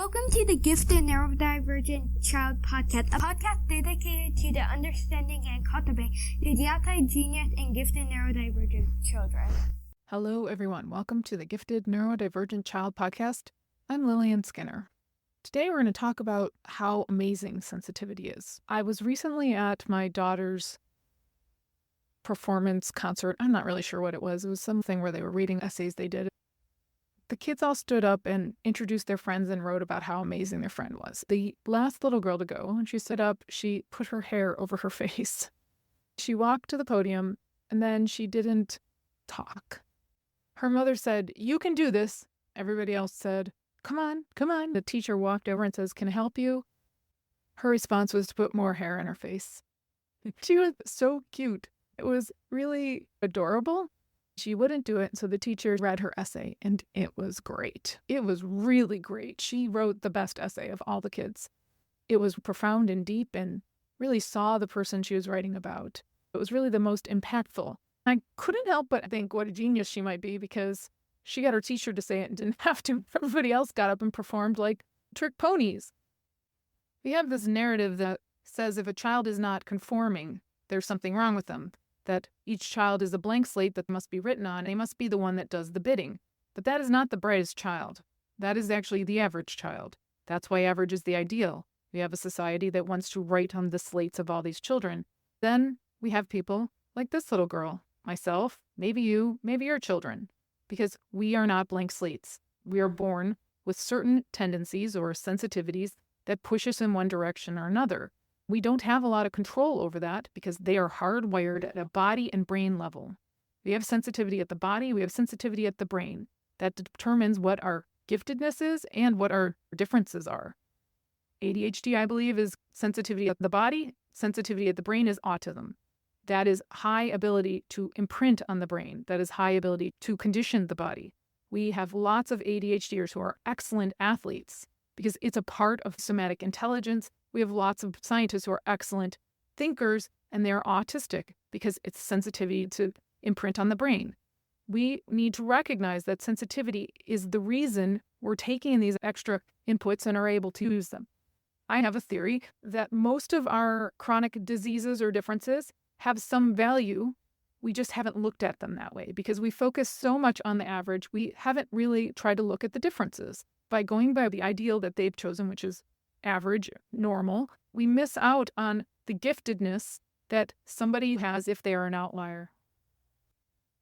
Welcome to the Gifted Neurodivergent Child Podcast, a podcast dedicated to the understanding and cultivating the anti-genius and gifted neurodivergent children. Hello, everyone. Welcome to the Gifted Neurodivergent Child Podcast. I'm Lillian Skinner. Today, we're going to talk about how amazing sensitivity is. I was recently at my daughter's performance concert. I'm not really sure what it was. It was something where they were reading essays they did. The kids all stood up and introduced their friends and wrote about how amazing their friend was. The last little girl to go, when she stood up, she put her hair over her face. She walked to the podium, and then she didn't talk. Her mother said, "You can do this." Everybody else said, come on. The teacher walked over and says, "Can I help you?" Her response was to put more hair in her face. She was so cute. It was really adorable. She wouldn't do it, so the teacher read her essay, and it was great. It was really great. She wrote the best essay of all the kids. It was profound and deep and really saw the person she was writing about. It was really the most impactful. I couldn't help but think what a genius she might be because she got her teacher to say it and didn't have to. Everybody else got up and performed like trick ponies. We have this narrative that says if a child is not conforming, there's something wrong with them. That each child is a blank slate that must be written on. They must be the one that does the bidding. But that is not the brightest child. That is actually the average child. That's why average is the ideal. We have a society that wants to write on the slates of all these children. Then we have people like this little girl, myself, maybe you, maybe your children, because we are not blank slates. We are born with certain tendencies or sensitivities that push us in one direction or another. We don't have a lot of control over that because they are hardwired at a body and brain level. We have sensitivity at the body, we have sensitivity at the brain. That determines what our giftedness is and what our differences are. ADHD, I believe, is sensitivity at the body. Sensitivity at the brain is autism. That is high ability to imprint on the brain. That is high ability to condition the body. We have lots of ADHDers who are excellent athletes because it's a part of somatic intelligence. We have lots of scientists who are excellent thinkers, and they're autistic because it's sensitivity to imprint on the brain. We need to recognize that sensitivity is the reason we're taking these extra inputs and are able to use them. I have a theory that most of our chronic diseases or differences have some value. We just haven't looked at them that way because we focus so much on the average. We haven't really tried to look at the differences. By going by the ideal that they've chosen, which is average, normal, we miss out on the giftedness that somebody has if they are an outlier.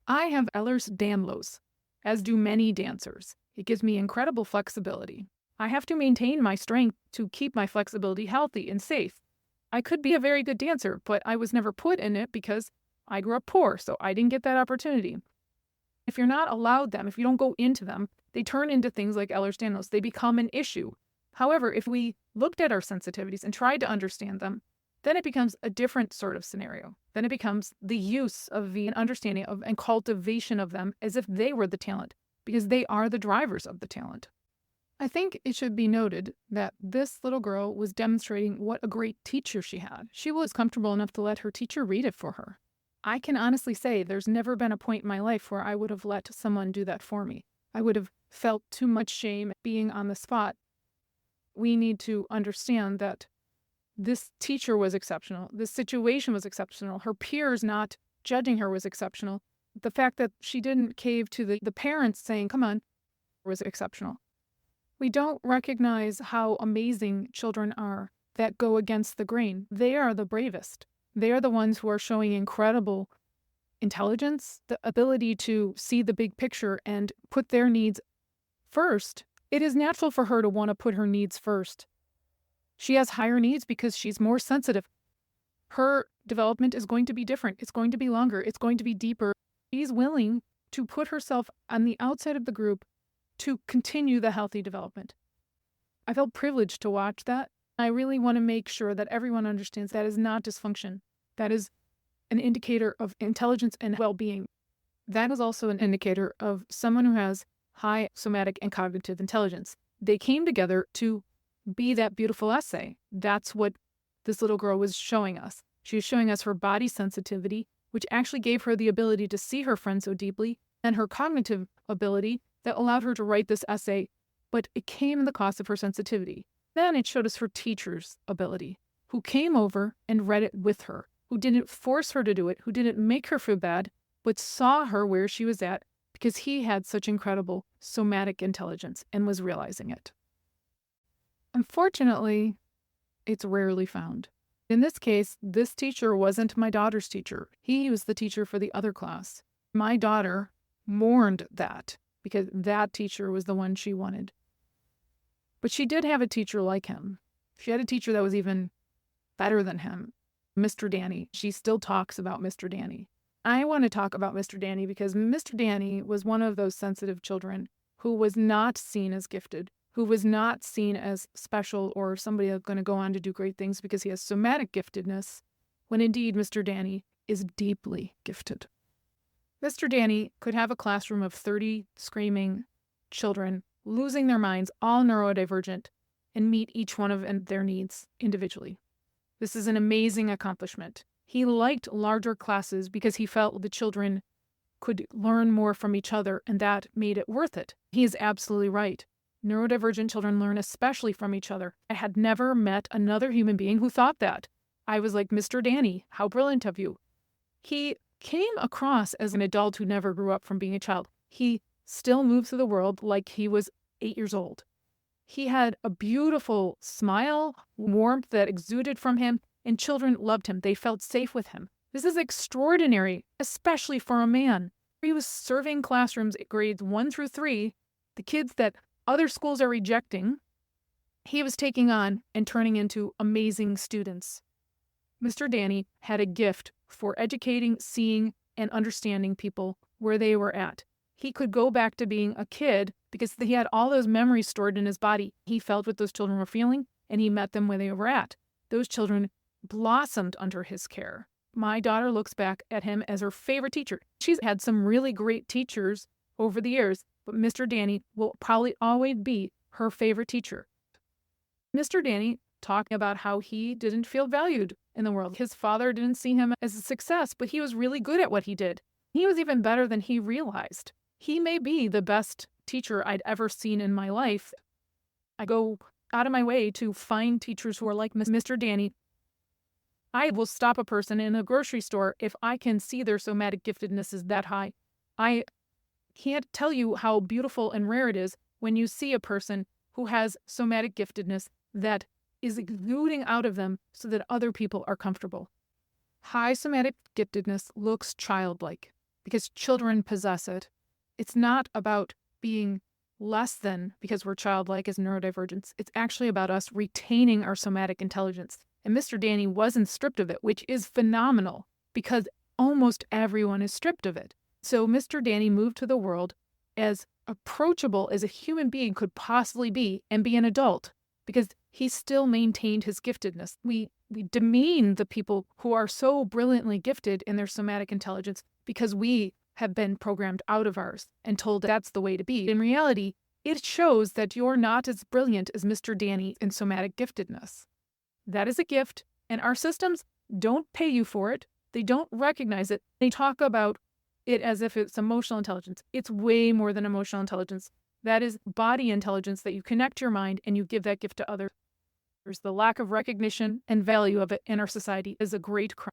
I have Ehlers-Danlos, as do many dancers. It gives me incredible flexibility. I have to maintain my strength to keep my flexibility healthy and safe. I could be a very good dancer, but I was never put in it because I grew up poor, so I didn't get that opportunity. If you're not allowed them, if you don't go into them, they turn into things like Ehlers-Danlos. They become an issue. However, if we looked at our sensitivities and tried to understand them, then it becomes a different sort of scenario. Then it becomes the use of the understanding of and cultivation of them as if they were the talent, because they are the drivers of the talent. I think it should be noted that this little girl was demonstrating what a great teacher she had. She was comfortable enough to let her teacher read it for her. I can honestly say there's never been a point in my life where I would have let someone do that for me. I would have felt too much shame being on the spot. We need to understand that this teacher was exceptional. This situation was exceptional. Her peers not judging her was exceptional. The fact that she didn't cave to the parents saying, "Come on," was exceptional. We don't recognize how amazing children are that go against the grain. They are the bravest. They are the ones who are showing incredible intelligence, the ability to see the big picture and put their needs first. It is natural for her to want to put her needs first. She has higher needs because she's more sensitive. Her development is going to be different. It's going to be longer. It's going to be deeper. She's willing to put herself on the outside of the group to continue the healthy development. I felt privileged to watch that. I really want to make sure that everyone understands that is not dysfunction. That is an indicator of intelligence and well-being. That is also an indicator of someone who has high somatic and cognitive intelligence. They came together to be that beautiful essay. That's what this little girl was showing us. She was showing us her body sensitivity, which actually gave her the ability to see her friend so deeply, and her cognitive ability that allowed her to write this essay but it came at the cost of her sensitivity. Then it showed us her teacher's ability, who came over and read it with her, who didn't force her to do it, who didn't make her feel bad, but saw her where she was at because he had such incredible somatic intelligence and was realizing it. Unfortunately, it's rarely found. In this case, this teacher wasn't my daughter's teacher. He was the teacher for the other class. My daughter mourned that because that teacher was the one she wanted. But she did have a teacher like him. She had a teacher that was even better than him, Mr. Danny. She still talks about Mr. Danny. I want to talk about Mr. Danny because Mr. Danny was one of those sensitive children who was not seen as gifted, who was not seen as special or somebody that's going to go on to do great things because he has somatic giftedness, when indeed Mr. Danny is deeply gifted. Mr. Danny could have a classroom of 30 screaming children, losing their minds, all neurodivergent, and meet each one of their needs individually. This is an amazing accomplishment. He liked larger classes because he felt the children could learn more from each other, and that made it worth it. He is absolutely right. Neurodivergent children learn especially from each other. I had never met another human being who thought that. I was like, Mr. Danny, how brilliant of you. He came across as an adult who never grew up from being a child. He still moved through the world like he was 8 years old. He had a beautiful smile, warmth that exuded from him, and children loved him. They felt safe with him. This is extraordinary, especially for a man. He was serving classrooms at grades 1 through 3, the kids that other schools are rejecting. He was taking on and turning into amazing students. Mr. Danny had a gift for educating, seeing, and understanding people where they were at. He could go back to being a kid because he had all those memories stored in his body. He felt what those children were feeling, and he met them where they were at. Those children blossomed under his care. My daughter looks back at him as her favorite teacher. She's had some really great teachers over the years, but Mr. Danny will probably always be her favorite teacher. Mr. Danny talked about how he didn't feel valued in the world. His father didn't see him as a success, but he was really good at what he did. He was even better than he realized. He may be the best teacher I'd ever seen in my life. I go out of my way to find teachers who are like Mr. Danny. I will stop a person in a grocery store if I can see their somatic giftedness is that high. I can't tell you how beautiful and rare it is when you see a person who has somatic giftedness that is exuding out of them so that other people are comfortable. High somatic giftedness looks childlike because children possess it. It's not about being less than because we're childlike as neurodivergence. It's actually about us retaining our somatic intelligence. And Mr. Danny wasn't stripped of it, which is phenomenal because almost everyone is stripped of it. So Mr. Danny moved to the world as approachable as a human being could possibly be and be an adult because he still maintained his giftedness. We demean the people who are so brilliantly gifted in their somatic intelligence because we have been programmed out of ours and told that's the way to be. In reality, it shows that you're not as brilliant as Mr. Danny in somatic giftedness. That is a gift, and our systems don't pay you for it. They don't recognize it. They talk about it as if it's emotional intelligence. It's way more than emotional intelligence. That is body intelligence that you connect your mind and you give that gift to others. The lack of recognition and value of it in our society is a great crime.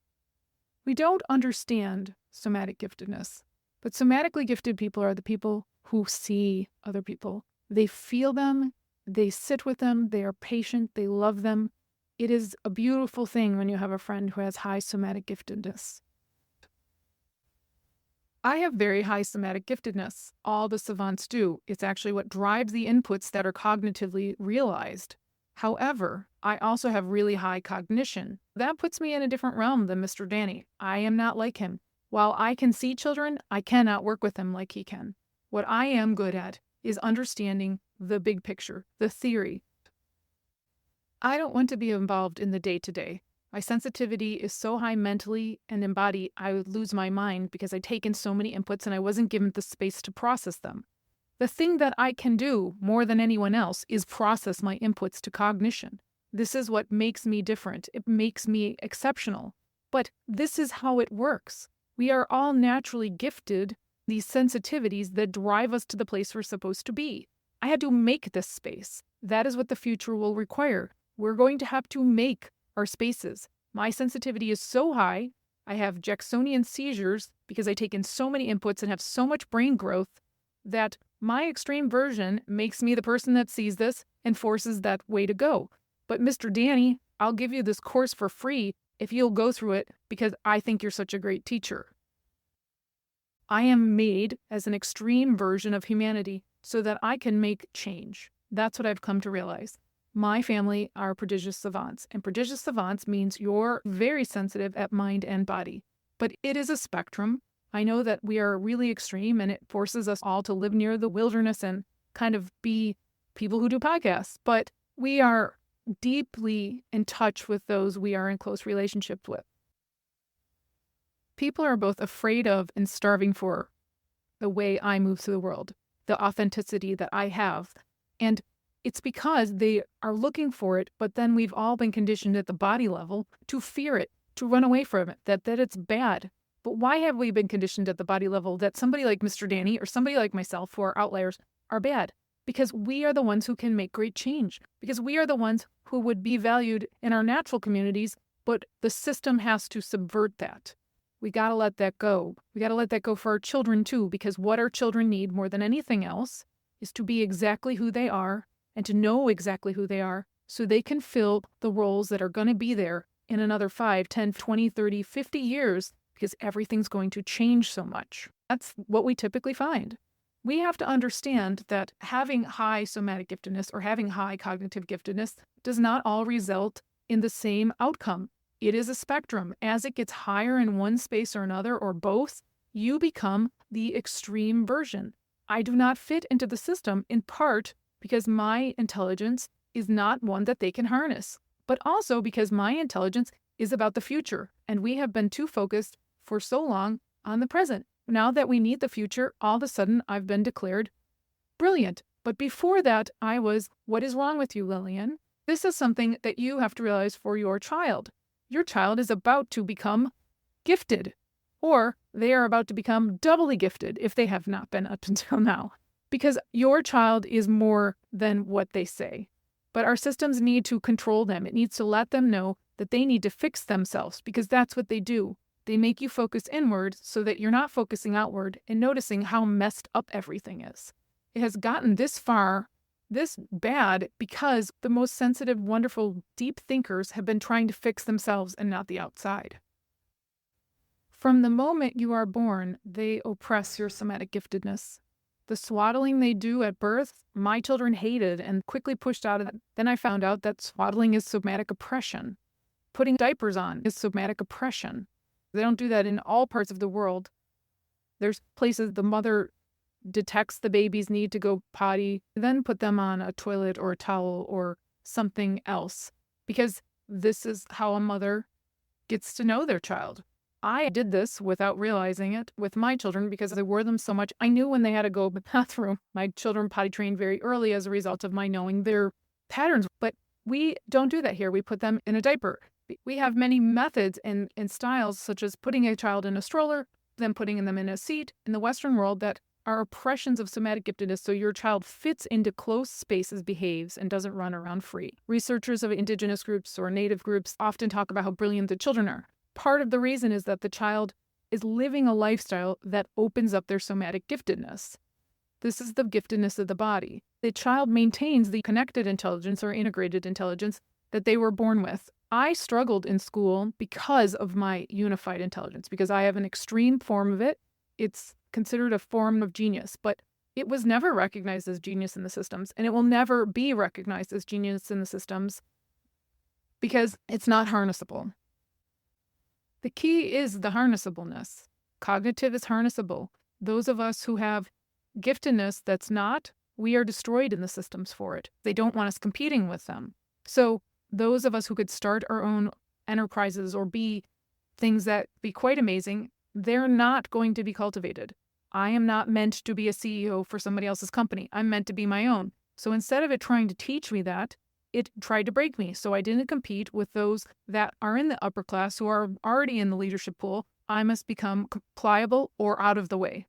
We don't understand somatic giftedness, but somatically gifted people are the people who see other people. They feel them, they sit with them, they are patient, they love them. It is a beautiful thing when you have a friend who has high somatic giftedness. I have very high somatic giftedness. All the savants do. It's actually what drives the inputs that are cognitively realized. However, I also have really high cognition. That puts me in a different realm than Mr. Danny. I am not like him. While I can see children, I cannot work with them like he can. What I am good at is understanding the big picture, the theory. I don't want to be involved in the day-to-day. My sensitivity is so high mentally and in body, I would lose my mind because I take in so many inputs and I wasn't given the space to process them. The thing that I can do more than anyone else is process my inputs to cognition. This is what makes me different. It makes me exceptional. But this is how it works. We are all naturally gifted these sensitivities that drive us to the place we're supposed to be. I had to make this space. That is what the future will require. We're going to have to make our spaces. My sensitivity is so high. I have Jacksonian seizures because I take in so many inputs and have so much brain growth that my extreme version makes me the person that sees this and forces that way to go. But Mr. Danny, I'll give you this course for free if you'll go through it because I think you're such a great teacher. I am made as an extreme version of humanity so that I can make change. That's what I've come to realize. My family are prodigious savants, and prodigious savants means you're very sensitive at mind and body. But it is a spectrum. I know that we are really extreme, and it forces us all to live near the wilderness and kind of be people who do podcasts. But we are deeply in touch with those we are in close relationships with. People are both afraid of and starving for the way I move through the world, the authenticity that I have. And it's because they are looking for it, but then we've all been conditioned at the body level to fear it, to run away from it, that it's bad. But why have we been conditioned at the body level that somebody like Mr. Danny or somebody like myself who are outliers are bad? Because we are the ones who can make great change. Because we are the ones who would be valued in our natural communities, but the system has to subvert that. We got to let that go. We got to let that go for our children too, because what our children need more than anything else is to be exactly who they are and to know exactly who they are so they can fill the roles that are going to be there in another 5, 10, 20, 30, 50 years because everything's going to change so much. That's what we typically find. We have to understand that having high somatic giftedness or having high cognitive giftedness does not all result in the same outcome. It is a spectrum. As it gets higher in one space or another or both, you become the extreme version. I do not fit into the system in part because my intelligence is not one that they can harness, but also because my intelligence is about the future, and we have been too focused for so long on the present. Now that we need the future, all of a sudden I've been declared brilliant. But before that, I was, what is wrong with you, Lillian? This is something that you have to realize for your child. Your child is about to become gifted, or they are about to become doubly gifted if they have not been up until now. Because your child is more than what they say. But our systems need to control them. It needs to let them know that they need to fix themselves because that's what they do. They make you focus inward so that you're not focusing outward and noticing how messed up everything is. It has gotten this far, this bad, because the most sensitive, wonderful, deep thinkers have been trying to fix themselves and not the outside. From the moment you are born, they oppress your somatic giftedness. The swaddling they do at birth, my children hated and quickly pushed out of it. Then I found out that swaddling is somatic oppression. Putting diapers on is somatic oppression. They don't do that in all parts of the world. There's places the mother detects the baby's need to go potty, then put them on a toilet or a towel or something else, because this is how a mother gets to know their child. I did this without realizing it with my children because I wore them so much. I knew when they had to go to the bathroom. My children potty trained very early as a result of my knowing their patterns. But we don't do that here. We put them in a diaper. We have many methods and styles, such as putting a child in a stroller, then putting them in a seat in the Western world that are oppressions of somatic giftedness so your child fits into close spaces, behaves, and doesn't run around free. Researchers of indigenous groups or native groups often talk about how brilliant the children are. Part of the reason is that the child is living a lifestyle that opens up their somatic giftedness. This is the giftedness of the body. The child maintains the connected intelligence or integrated intelligence that they were born with. I struggled in school because of my unified intelligence, because I have an extreme form of it. It's considered a form of genius, but it was never recognized as genius in the systems, and it will never be recognized as genius in the systems because it's not harnessable. The key is the harnessableness. Cognitive is harnessable. Those of us who have giftedness that's not, we are destroyed in the systems for it. They don't want us competing with them. So those of us who could start our own enterprises or be things that be quite amazing, they're not going to be cultivated. I am not meant to be a CEO for somebody else's company. I'm meant to be my own. So instead of it trying to teach me that, it tried to break me. So I didn't compete with those that are in the upper class who are already in the leadership pool. I must become pliable or out of the way.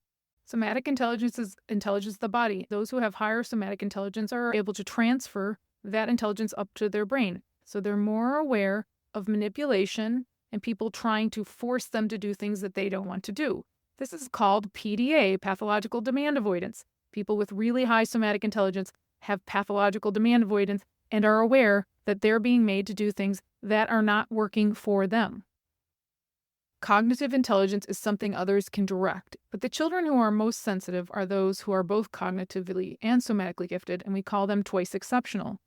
Somatic intelligence is intelligence of the body. Those who have higher somatic intelligence are able to transfer that intelligence up to their brain. So they're more aware of manipulation and people trying to force them to do things that they don't want to do. This is called PDA, pathological demand avoidance. People with really high somatic intelligence have pathological demand avoidance and are aware that they're being made to do things that are not working for them. Cognitive intelligence is something others can direct, but the children who are most sensitive are those who are both cognitively and somatically gifted, and we call them twice exceptional.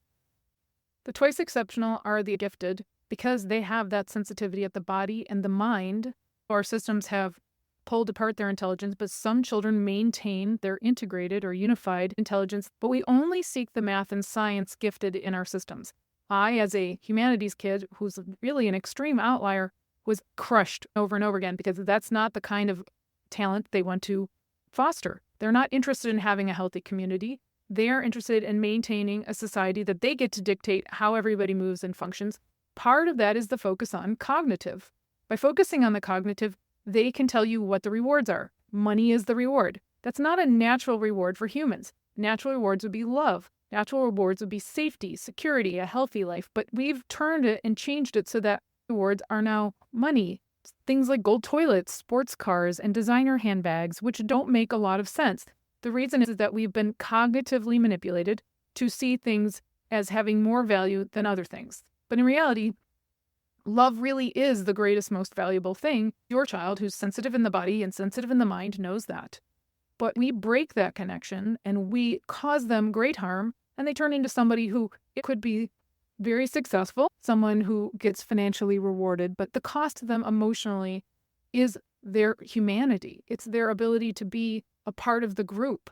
The twice exceptional are the gifted because they have that sensitivity at the body and the mind. Our systems have pulled apart their intelligence, but some children maintain their integrated or unified intelligence, but we only seek the math and science gifted in our systems. I, as a humanities kid who's really an extreme outlier, was crushed over and over again because that's not the kind of talent they want to foster. They're not interested in having a healthy community. They are interested in maintaining a society that they get to dictate how everybody moves and functions. Part of that is the focus on cognitive. By focusing on the cognitive, they can tell you what the rewards are. Money is the reward. That's not a natural reward for humans. Natural rewards would be love. Natural rewards would be safety, security, a healthy life. But we've turned it and changed it so that rewards are now money. Things like gold toilets, sports cars, and designer handbags, which don't make a lot of sense. The reason is that we've been cognitively manipulated to see things as having more value than other things. But in reality, love really is the greatest, most valuable thing. Your child who's sensitive in the body and sensitive in the mind knows that. But we break that connection and we cause them great harm, and they turn into somebody who it could be very successful, someone who gets financially rewarded, but the cost to them emotionally is their humanity. It's their ability to be a part of the group.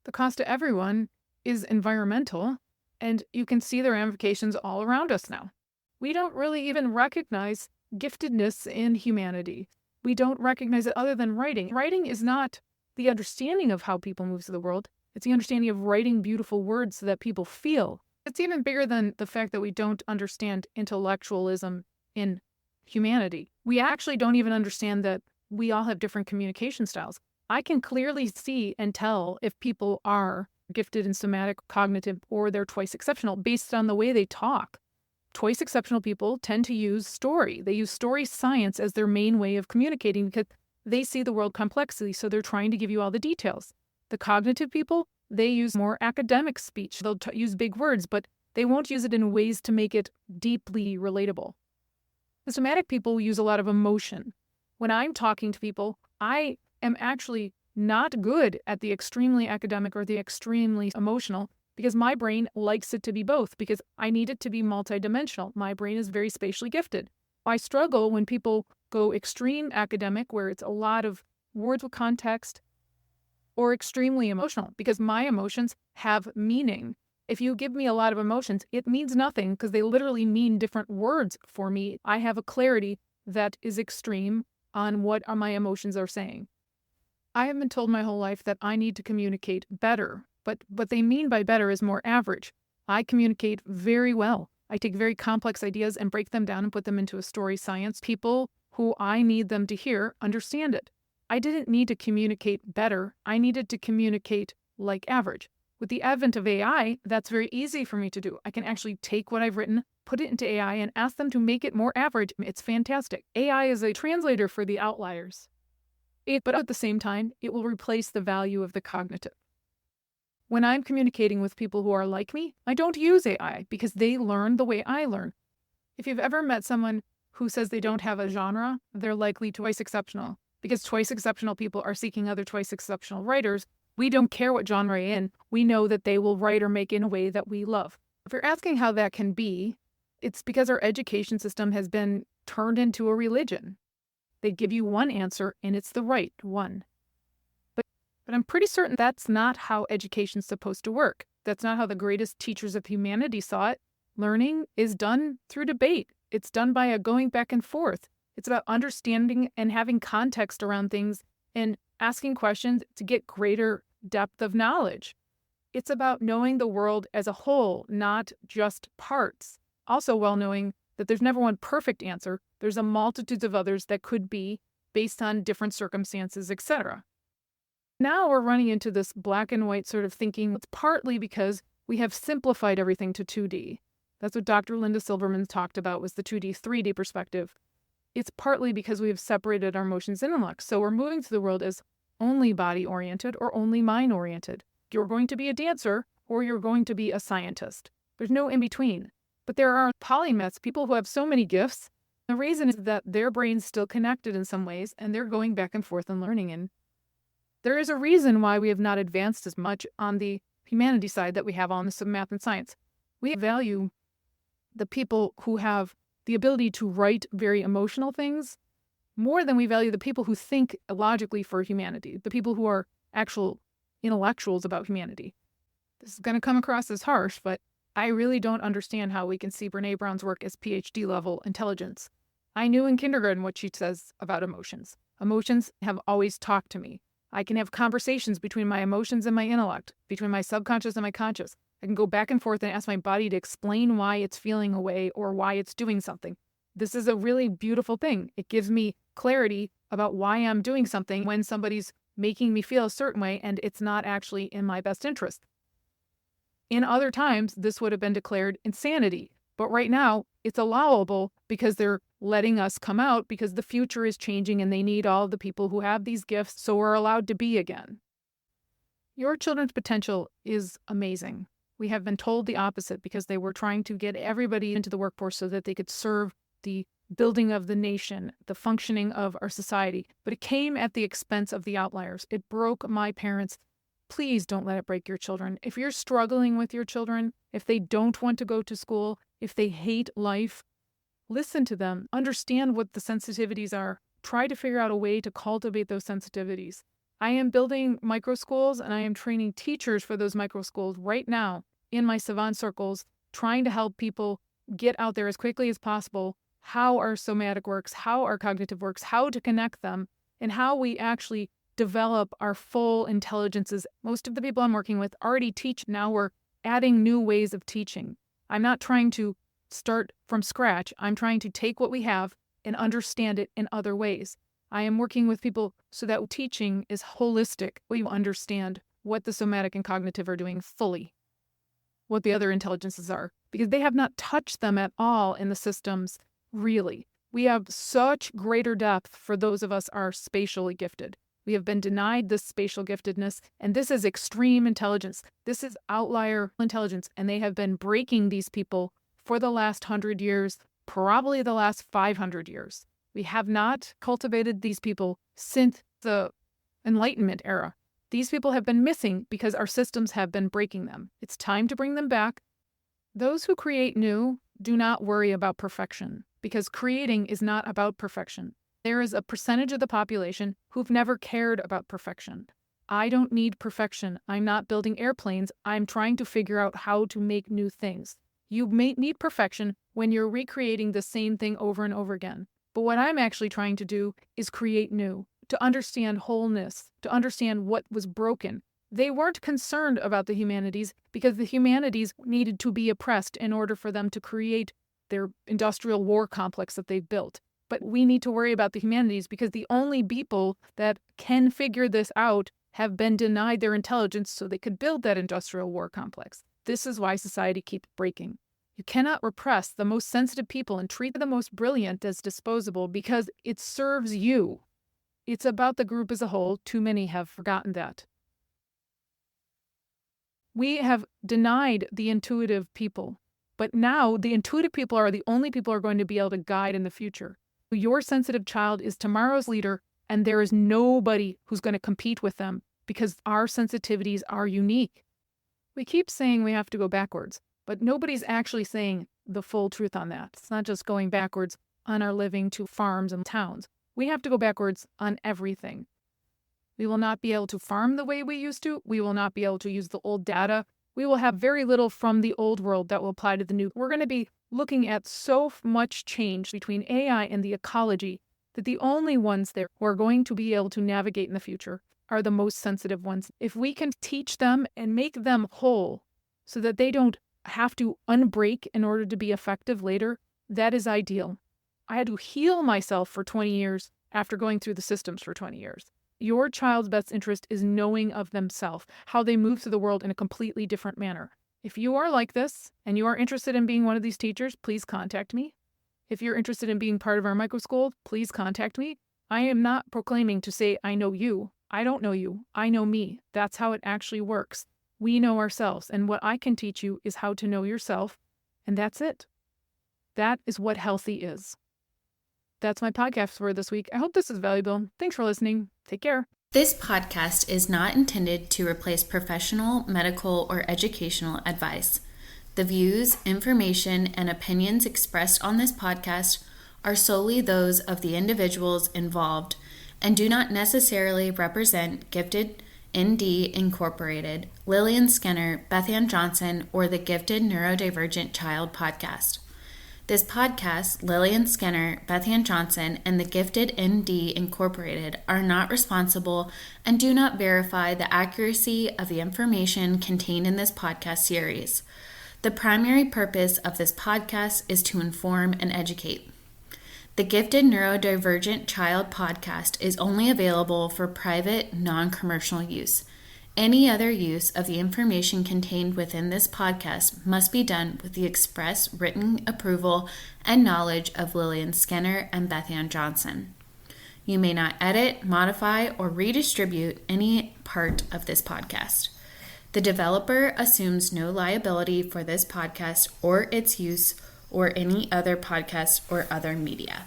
The cost to everyone is environmental, and you can see the ramifications all around us now. We don't really even recognize giftedness in humanity. We don't recognize it other than writing. Writing is not the understanding of how people move through the world. It's the understanding of writing beautiful words so that people feel. It's even bigger than the fact that we don't understand intellectualism in humanity. We actually don't even understand that we all have different communication styles. I can clearly see and tell if people are gifted in somatic, cognitive, or they're twice exceptional based on the way they talk. Twice exceptional people tend to use story. They use story science as their main way of communicating because they see the world complexly, so they're trying to give you all the details. The cognitive people, they use more academic speech. They'll use big words, but they won't use it in ways to make it deeply relatable. The somatic people use a lot of emotion. When I'm talking to people, I am actually not good at the extremely academic or the extremely emotional because my brain likes it to be both because I need it to be multidimensional. My brain is very spatially gifted. I struggle when people go extreme academic where it's a lot of words with context, or extremely emotional because my emotions have meaning. If you give me a lot of emotions, it means nothing because they literally mean different words for me. I have a clarity that is extreme on what my emotions are saying. I have been told my whole life that I need to communicate better, but what they mean by better is more average. I communicate very well. I take very complex ideas and break them down and put them into a story science. People who I need them to hear understand it. I didn't need to communicate better. I needed to communicate like average. With the advent of AI, that's very easy for me to do. I can actually take what I've written, put it into AI, and ask them to make it more average. It's fantastic. AI is a translator for the outliers. But at the same time, it will replace the value of the cognitive. When I'm communicating with people who are like me, I don't use AI because they learn the way I learn. If you've ever met someone who says they don't have a genre, they're likely twice exceptional. Because twice exceptional people are seeking other twice exceptional writers. We don't care what genre they're in. We know that they will write or make in a way that we love. If you're asking how that can be, it's because our education system has been turned into a religion. They give you one answer and it's the right one. But I'm pretty certain that's not how education's supposed to work. That's not how the greatest teachers of humanity saw it. Learning is done through debate. It's done by a going back and forth. It's about understanding and having context around things and asking questions to get greater depth of knowledge. It's about knowing the world as a whole, not just parts. Also, while knowing that there's never one perfect answer, there's a multitude of others that could be based on different circumstances, etc. Now we're running into this black and white sort of thinking. It's partly because we have simplified everything to 2D. That's what Dr. Linda Silverman talked about, was the 2D, 3D perspective. It's partly because we have separated our emotions and intellect. So we're moving through the world as only body-oriented or only mind-oriented. You're going to be a dancer or you're going to be a scientist. There's no in-between. But there are polymaths, people who have so many gifts. The reason is that their brain's still connected in some ways, and they're going back and forth and learning. And there is a reason why we have not advanced as much on the humanity side that we have on the math and science. We value the people who have the ability to write very emotional things more than we value the people who think logically for humanity, the people who are actual intellectuals about humanity. This is going to come across as harsh, but I really don't understand how we can see Brene Brown's work as PhD level intelligence. I knew in kindergarten what she says about emotions. Emotions have always talked to me. I can have conversations between my emotions and my intellect, between my subconscious and my conscious. I can go back and forth and ask my body to explain why it's feeling a way or why it's doing something. This is a really beautiful thing. It gives me clarity about why I'm doing something when somebody's making me feel a certain way and it's not actually in my best interest. In other times, this would have been declared insanity. But right now, it's allowable because they're letting us come out because the future is changing and they need all of the people who have these gifts, so we're allowed to be again. Your children's potential is amazing. We have been told the opposite because they were trying to get everybody into the workforce so that they could serve the building of the nation, the functioning of our society. But it came at the expense of the outliers. It broke my parents. Please don't let it break your children. If you're struggling with your children, if they don't want to go to school, if they hate life, listen to them. Understand what the sensitivities are. Try to figure out a way to cultivate those sensitivities. I am building micro schools and I am training teachers for those micro schools right now in my savant circles, trying to help people get out there as quickly as possible how our somatic works, how our cognitive works, how to connect them, and how we actually develop our full intelligences. Most of the people I'm working with already teach. Now we're adding new ways of teaching. I'm not trying to start from scratch. I'm trying to take what we have and understand it in other ways. I am working with people so that teaching is holistic. We understand what the somatic and cognitive are doing fully, what the other intelligences are, because they have not touched them at all in the systems, really. We have such greater depth for those of us are spatially gifted. We have been denied this spatial giftedness, and this is extreme intelligence. This is outlier intelligence, and they have been breaking these people for the last 100 years, probably the last 500 years. We have not cultivated these people since the Enlightenment era. These people have been missing because our systems have been breaking them. It's time to bring them back. Those who create new do not worry about perfection because creating is not about perfection. There is a percentage of the population who've never cared about perfection. I don't need perfection. I'm not building airplanes. I'm trying to figure out how to make new things. You may need perfection when you're recreating the same thing over and over again. But what I'm actually trying to do is create new, to understand wholeness, to understand what was broken. They weren't concerned about the humanities because the humanities needed to be oppressed in order for them to create their industrial war complex that they've built. But we need to worry about the humanities because the only people that can figure this out have been denied their intelligence so they could build that industrial war complex. This is why society keeps breaking. You cannot repress the most sensitive people and treat the most brilliant as disposable because it serves you. It's about the group as a whole. Too many have forgotten that. We have denied the intuitive people, but now the intuitive people are the only people who are going to be able to guide in the future. Your sensitive child is tomorrow's leader, and there is nobody who's going to compete with them because our sensitivities are unique. We keep saying we have to go backwards, but nobody's actually saying the full truth on that. It's not just going backwards on our living to farms and towns. We have to go backwards on everything. We will not be able to farm the way we used to. We will not be able to use the old data. We will have very little from the old world that will apply to the new. We're going to be looking at so much change between AI and the ecology that the only ones there who are going to be able to navigate in the future are the most sensitive ones. If we can teach them and make them whole so that they don't have to unbreak in order to be effective later, that is ideal. I had to heal myself for 20 years after going through the systems for 20 years. Your child's best interest is knowing of themselves, how they move through the world in a completely different manner. If you are like this and you are interested in being one of these teachers, please contact me. If you're interested in being part of our micro school, please contact me. I am not proclaiming to say I know you. I don't know you. I know me. That's how it actually works. We know ourselves, and what I can teach you is how to know yourself, and that's it. That is what healthy is. That's my podcast for this week. I hope this is valuable. Thanks for listening. Take care. This podcast is not intended to replace professional, medical, or educational advice. The views, information, and opinions expressed on this podcast are solely those of the individuals involved and do not necessarily represent Gifted ND Incorporated, Lillian Skinner, Bethann Johnson, or the Gifted Neurodivergent Child Podcast. This podcast, Lillian Skinner, Bethann Johnson, and the Gifted ND Incorporated are not responsible and do not verify the accuracy of the information contained in this podcast series. The primary purpose of this podcast is to inform and educate. The Gifted Neurodivergent Child Podcast is only available for private, non-commercial use. Any other use of the information contained within this podcast must be done with the express written approval and knowledge of Lillian Skinner and Bethann Johnson. You may not edit, modify, or redistribute any part of this podcast. The developer assumes no liability for this podcast or its use or any other podcast or other media.